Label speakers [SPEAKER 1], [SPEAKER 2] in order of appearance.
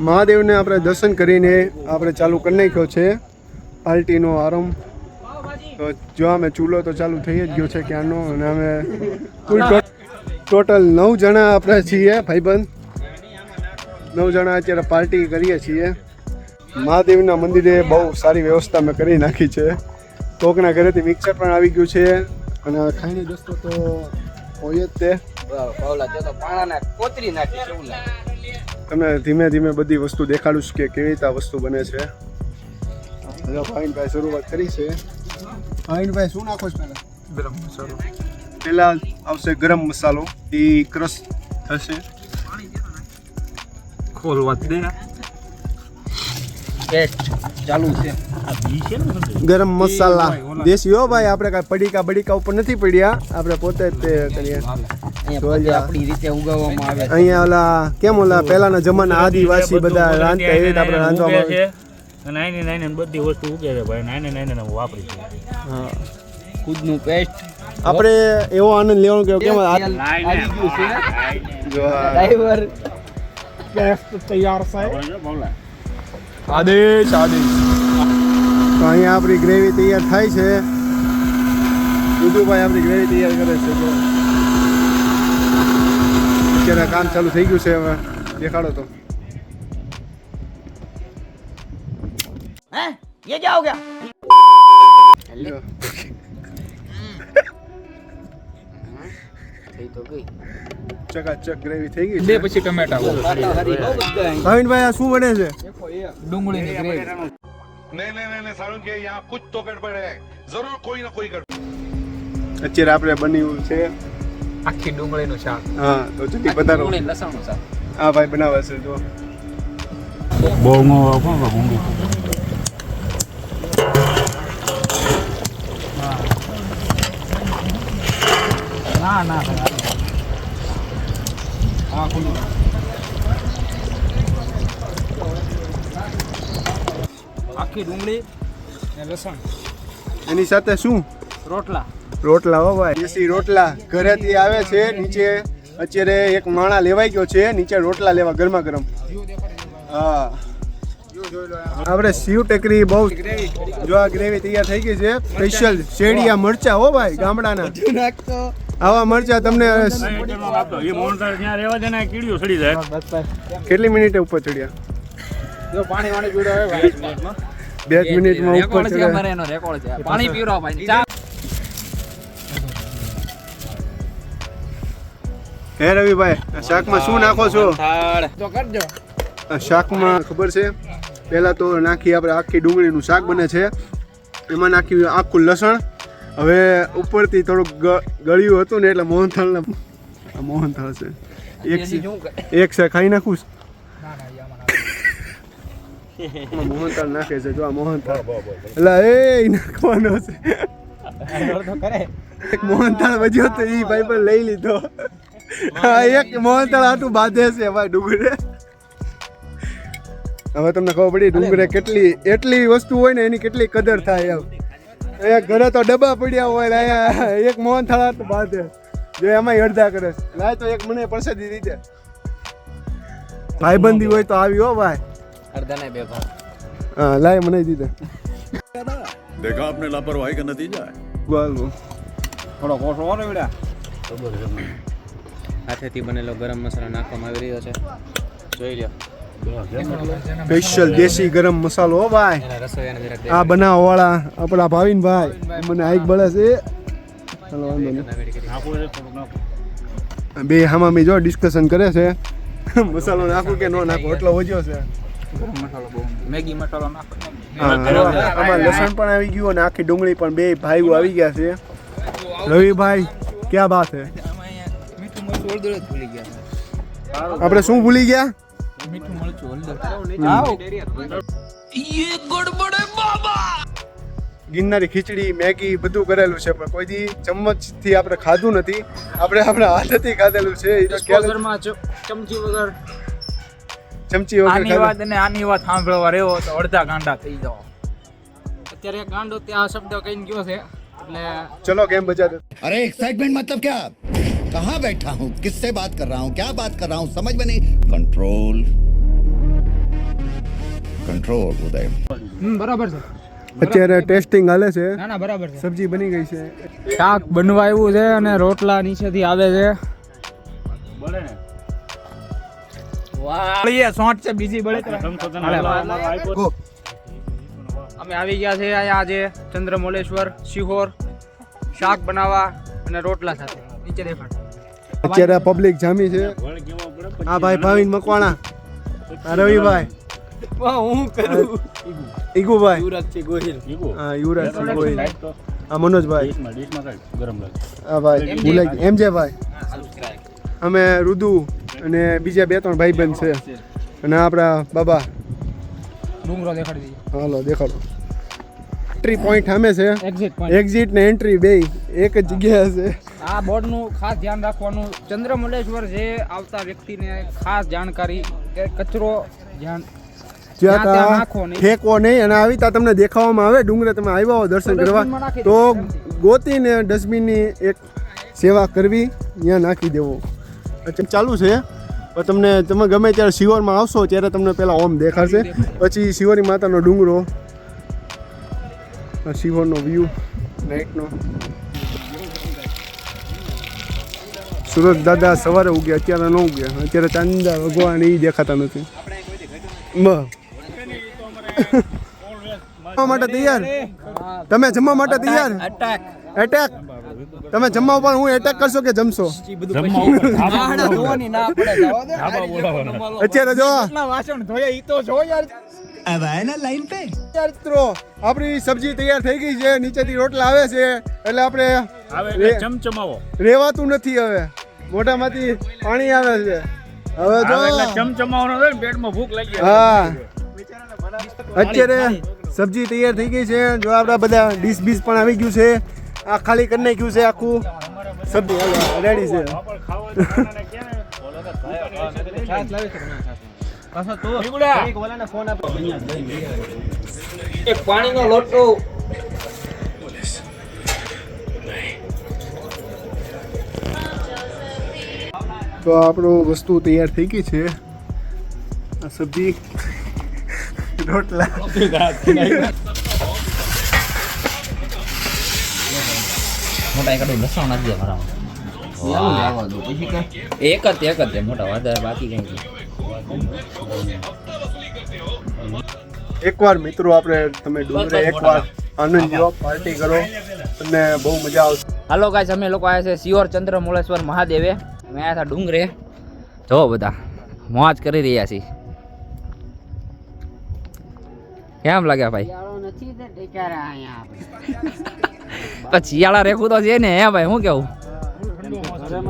[SPEAKER 1] મહાદેવને આપણે દર્શન કરીને આપણે ચાલુ કરી નાખ્યો છે પાર્ટીનો આરંભ. તો જો અમે ચૂલો તો ચાલુ થઈ જ ગયો છે ક્યાંનો, અને અમે કુલ ટોટલ 9 જણા આપણે છીએ ભાઈબંધ. 9 જણા અત્યારે પાર્ટી કરીએ છીએ. મહાદેવના મંદિરે બહુ સારી વ્યવસ્થા મેં કરી નાખી છે. કોકના ઘરેથી મિક્સર પણ આવી ગયું છે, અને ખાઈની દોસ્તો તો હોય જ તે. તમે ધીમે ધીમે બધી વસ્તુ દેખાડું કે કેવી રીતે આ વસ્તુ બને છે. ભાઈનભાઈ શરૂઆત કરી છે. ભાઈનભાઈ શું નાખો છો પહેલા? ગરમ મસાલો. પહેલા આવશે ગરમ મસાલો, એ ક્રશ થશે. ખોલવા દે. પેસ્ટ ચાલુ છે. ગરમ મસાલા દેશી હો ભાઈ, આપણે કાંઈ પડીકા બડીકા ઉપર નથી પડ્યા, આપણે પોતે જ તે કરીએ. આપણી રીતે ઉગાવવામાં આવે. અહીંયા ઓલા કેમ ઓલા પહેલાના જમાના આદિવાસી બધા રાંધતા એવી રીતે આપણે રાંધવામાં આવે.
[SPEAKER 2] નાની બધી વસ્તુ ઉગે છે ભાઈ, નાની વાપરી છે.
[SPEAKER 1] હા,
[SPEAKER 3] ખુદનું પેસ્ટ
[SPEAKER 1] આપણે એવો આનંદ લેવાનો કે કેમ આવી ગયું છે. જો
[SPEAKER 3] ડ્રાઈવર પેસ્ટ તૈયાર છે.
[SPEAKER 1] આદેશ. તો અહીંયા આપણી ગ્રેવી તૈયાર થાય છે. દુદુભાઈ આપણી ગ્રેવી તૈયાર કરે છે. જો અત્યારે કામ ચાલુ થઈ ગયું છે. હવે દેખાડો તો.
[SPEAKER 3] ये क्या हो गया? થઈ તો ગઈ.
[SPEAKER 1] ચકાચક ગ્રેવી થઈ ગઈ
[SPEAKER 3] બે પછી ટમેટા.
[SPEAKER 1] ભાવિનભાઈ આ શું બને છે?
[SPEAKER 3] ડુંગળીની ગ્રેવી.
[SPEAKER 4] नहीं सारुण के यहाँ कुछ तो गड़बड़ है, जरूर कोई ना कोई गड़बड़.
[SPEAKER 1] અત્યારે આપણે બન્યું છે
[SPEAKER 3] આખી ડુંગળીનું શાક.
[SPEAKER 1] હા, તો જલ્દી પધારો.
[SPEAKER 3] ડુંગળી લસણનું શાક.
[SPEAKER 1] હા ભાઈ બનાવે છે. જો
[SPEAKER 2] બહુ ઊંઘું. ના
[SPEAKER 3] હા ખુલ્લું. આખી ડુંગળી ને લસણ.
[SPEAKER 1] એની સાથે શું? રોટલા હો ભાઈ, દેશી રોટલા ઘરેથી આવે છે. નીચે અત્યારે એક માણા લેવાઈ ગયો છે નીચે રોટલા લેવા ગરમા ગરમ. હા, આપણે શિવ ટેકરી બહુ. જો આ ગ્રેવી તૈયાર થઈ ગઈ છે. સ્પેશિયલ શેડિયા મરચા હો ભાઈ, ગામડાના. આવા મરચા તમને કેટલી મિનિટે ઉપર ચડ્યા?
[SPEAKER 3] જો પાણી પીવડાવે
[SPEAKER 1] 2 મિનિટમાં ઉપર ચડ્યા.
[SPEAKER 3] અમારે એનો રેકોર્ડ છે. પાણી પીવડાવો ભાઈ. ચા.
[SPEAKER 1] હે રવિભાઈ, આ શાકમાં શું નાખો છો?
[SPEAKER 3] તો કરજો.
[SPEAKER 1] આ શાકમાં ખબર છે, પહેલા તો નાખી આપણે આખી ડુંગળીનું શાક બને છે. એમાં નાખ્યું આખું લસણ. હવે ઉપરથી થોડુંક ગળ્યું હતું ને એટલે મોહનથાળ છે. એક છે ખાઈ નાખું. મોહનથાળ નાખે છે. જો આ મોહનથાળ એટલે એ નાખવાનો છે. એક મોહનથાળ વધ્યો તો એ ભાઈ પણ લઈ લીધો. હા, એક મોહનથાળ આટલું બાંધે છે ભાઈ ડુંગરે. હવે તમને ખબર પડી ડુંગરે એટલી વસ્તુ હોય ને એની કેટલી કદર થાય. એમ એક ઘરે તો ડબ્બા પડ્યા હોય ને અહીંયા એક મોહનથાળ આટલું બાંધે. જો એમાં અડધા કરે છે. લાય તો એક મને પરસેદી દીધે. ભાઈબંધી હોય તો આવી હો ભાઈ.
[SPEAKER 3] અડધા ને બે ભાગ.
[SPEAKER 1] હા, લાય મને દીધે.
[SPEAKER 4] देखा आपने लापरवाही का नतीजा है.
[SPEAKER 1] બોલ
[SPEAKER 3] થોડો કોસો વાળો બેડા. હાથેથી બનેલો ગરમ મસાલો નાખવામાં આવી રહ્યો છે. જોઈ લ્યો.
[SPEAKER 1] સ્પેશિયલ દેશી ગરમ મસાલો હો ભાઈ. આ બનાવવા વાળા આપણા ભાવિનભાઈ મને આઈક બળે છે. ચાલો વાંધો નહીં. બે હામામી જો ડિસ્કશન કરે છે મસાલો નાખું કે ન નાખું. એટલો વધ્યો છે.
[SPEAKER 3] ગરમ મસાલો બહુ. મેગી મસાલો નાખો.
[SPEAKER 1] આમાં લસણ પણ આવી ગયું અને આખી ડુંગળી પણ. બે ભાઈઓ આવી ગયા છે. રવિભાઈ ક્યાં બાત હે.
[SPEAKER 3] મીઠું મરચું હળદર જ ભૂલી ગયા.
[SPEAKER 1] આપણે શું ભૂલી ગયા?
[SPEAKER 3] મીઠું મરચું હળદર. આવો. યે ગડબડ હે બાબા.
[SPEAKER 1] ગિરનારી ખીચડી મેગી બધું કરેલું છે, પણ કોઈ દી ચમચથી આપણે ખાધું નથી. આપણે આપણા હાથેથી ખાધેલું છે.
[SPEAKER 3] ચમચી વગર
[SPEAKER 1] આની
[SPEAKER 3] વાત અને આની વાત સાંભળવા રહ્યો તો અડધા ગાંડા થઈ જાવ. અત્યારે ગાંડો ત્યાં શબ્દ કહીને ગયો છે એટલે
[SPEAKER 1] ચલો ગેમ બજા દે.
[SPEAKER 4] अरे एक्साइटमेंट मतलब क्या?
[SPEAKER 5] कहाँ बैठा हूँ, किससे बात कर रहा हूँ, क्या बात कर रहा हूँ, समझ में नहीं. कंट्रोल कंट्रोल उदय.
[SPEAKER 3] બરાબર છે.
[SPEAKER 1] અત્યારે ટેસ્ટિંગ હાલે છે.
[SPEAKER 3] ના ના બરાબર છે.
[SPEAKER 1] સબ્જી બની ગઈ છે.
[SPEAKER 3] શાક બનવા આવ્યું છે અને રોટલા નીચેથી આવે છે.
[SPEAKER 2] બળે ને
[SPEAKER 3] વાહ એ શોર્ટ છે બીજી બળે અમે આવી ગયા છે અહીંયા આજે ચંદ્રમોલેશ્વર શિહોર શાક બનાવવા અને રોટલા સાથે નીચે દેખાડ.
[SPEAKER 1] અત્યારે પબ્લિક જામી છે.
[SPEAKER 2] વળ કેવો પડે
[SPEAKER 1] આ ભાઈ ભાવિન મકવાણા, આ રવિભાઈ,
[SPEAKER 3] હું કરું
[SPEAKER 1] ઈગુભાઈ,
[SPEAKER 3] યુવરાજસિંહ ગોહિલ.
[SPEAKER 1] હા યુવરાજસિંહ ગોહિલ, આ મનોજભાઈ,
[SPEAKER 2] ડીશમાં કાઢ ગરમ લાગે.
[SPEAKER 1] આ ભાઈ ભૂલાઈ ગયા એમજેભાઈ, અમે રુદુ અને બીજા 2-3 ભાઈબંધ છે અને આપણા બાબા.
[SPEAKER 3] ડુંગરો દેખાડી દઈએ.
[SPEAKER 1] હાલો દેખાડો. એન્ટ્રી પોઈન્ટ સામે છે.
[SPEAKER 3] Exit point.
[SPEAKER 1] એક્ઝિટ ને એન્ટ્રી બે એક જ જગ્યાએ છે.
[SPEAKER 3] આ બોર્ડનું ખાસ ધ્યાન રાખવાનું. ચંદ્રમોલેશ્વર જે આવતા વ્યક્તિને ખાસ જાણકારી કે કચરો
[SPEAKER 1] જ્યાં
[SPEAKER 3] ત્યાં
[SPEAKER 1] ત્યાં
[SPEAKER 3] નાખો નહીં.
[SPEAKER 1] ફેંકવો નહીં. અને આવી ત્યાં તમને દેખાવામાં આવે ડુંગરે તમે આવ્યા હો દર્શન
[SPEAKER 3] તો
[SPEAKER 1] કરવા
[SPEAKER 3] ડસ્ટબિનમાં નાખી
[SPEAKER 1] તો
[SPEAKER 3] દેવું.
[SPEAKER 1] ગોતીને ડસ્ટબિનની એક સેવા કરવી, ત્યાં નાખી દેવો. અચ્છા ચાલુ છે. પણ તમને તમે ગમે ત્યારે શિહોરમાં આવશો ત્યારે તમને પહેલાં ઓમ દેખાશે, પછી શિહોરી માતાનો ડુંગરો, આ શિહોરનો વ્યૂ નાઇટનો. સુરત દાદા સવારે ઉગ્યા, અત્યારે ન ઉગ્યા. અત્યારે ચાંદા ભગવાન એ દેખાતા નથી. જમવા માટે તૈયાર? તમે જમવા માટે તૈયાર? એટેક તમે જમવા ઉપર હું એટેક કરશો કે જમશો?
[SPEAKER 2] જમવા ઉપર ધાબા બોલાવવાના.
[SPEAKER 1] અત્યારે જો
[SPEAKER 3] વાસણ ધોયા ઈ તો જો યાર.
[SPEAKER 5] अब आए ना लाइन पे.
[SPEAKER 1] મિત્રો આપણી સબ્જી તૈયાર થઈ ગઈ છે, નીચેથી રોટલા આવે છે એટલે આપણે
[SPEAKER 2] આવે એટલે ચમચમાવો.
[SPEAKER 1] રેવાતું નથી. હવે મોઢામાંથી પાણી આવે છે. હવે જો
[SPEAKER 2] આવે એટલે ચમચમાવાનો છે ને પેટમાં ભૂખ લાગી જાય.
[SPEAKER 1] હા અત્યારે સબ્જી તૈયાર થઈ ગઈ છે. જો આપણા બધા ડીશ બીશ પણ આવી ગયું છે. આ ખાલી કરી નાખ્યું છે આખું. સબ્જી રેડી છે.
[SPEAKER 2] પાપડ ખાવાના ને ક્યાં
[SPEAKER 3] એક પાણીનો લોટો.
[SPEAKER 1] તો આપણું વસ્તુ તૈયાર થઈ ગઈ છે. આ સબ્જી, રોટલા.
[SPEAKER 6] મોટા એક લસણ નાખી દે મારા એક જ મોટા વધારે બાકી કઈ નહીં.
[SPEAKER 1] એકવાર મિત્રો આપણે તમે ડુંગરે એકવાર આનંદ લો, પાર્ટી કરો, તમને બહુ મજા આવશે.
[SPEAKER 6] હાલો ગાઈસ, અમે લોકો આવ્યા છે શિહોર ચંદ્રમોલેશ્વર મહાદેવે. અમે આવ્યા હતા ડુંગરે. જો બધા મોજ કરી રહ્યા છીએ. કેમ લાગ્યા ભાઈ? પછી શિયાળા રેખું તો છે ને હે ભાઈ, શું કેવું?
[SPEAKER 2] ઠંડુ મોસમ.